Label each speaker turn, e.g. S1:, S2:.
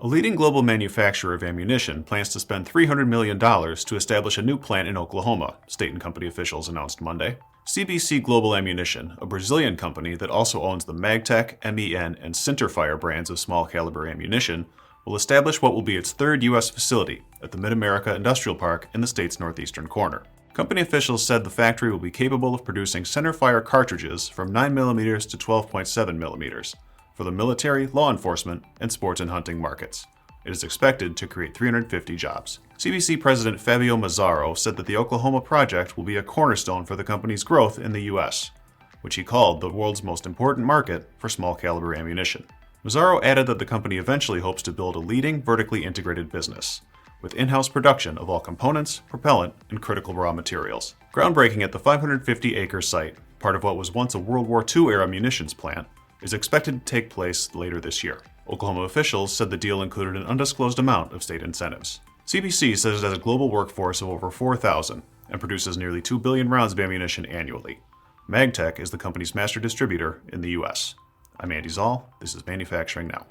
S1: A leading global manufacturer of ammunition plans to spend $300 million to establish a new plant in Oklahoma, state and company officials announced Monday. CBC Global Ammunition, a Brazilian company that also owns the Magtech, MEN, and Sinterfire brands of small-caliber ammunition, will establish what will be its third U.S. facility at the MidAmerica Industrial Park in the state's northeastern corner. Company officials said the factory will be capable of producing centerfire cartridges from 9mm to 12.7mm for the military, law enforcement, and sports and hunting markets. It is expected to create 350 jobs. CBC President Fabio Mazzaro said that the Oklahoma project will be a cornerstone for the company's growth in the U.S., which he called the world's most important market for small-caliber ammunition. Mazzaro added that the company eventually hopes to build a leading vertically integrated business, with in-house production of all components, propellant, and critical raw materials. Groundbreaking at the 550-acre site, part of what was once a World War II-era munitions plant, is expected to take place later this year. Oklahoma officials said the deal included an undisclosed amount of state incentives. CBC says it has a global workforce of over 4,000 and produces nearly 2 billion rounds of ammunition annually. Magtech is the company's master distributor in the U.S. I'm Andy Zoll. This is Manufacturing Now.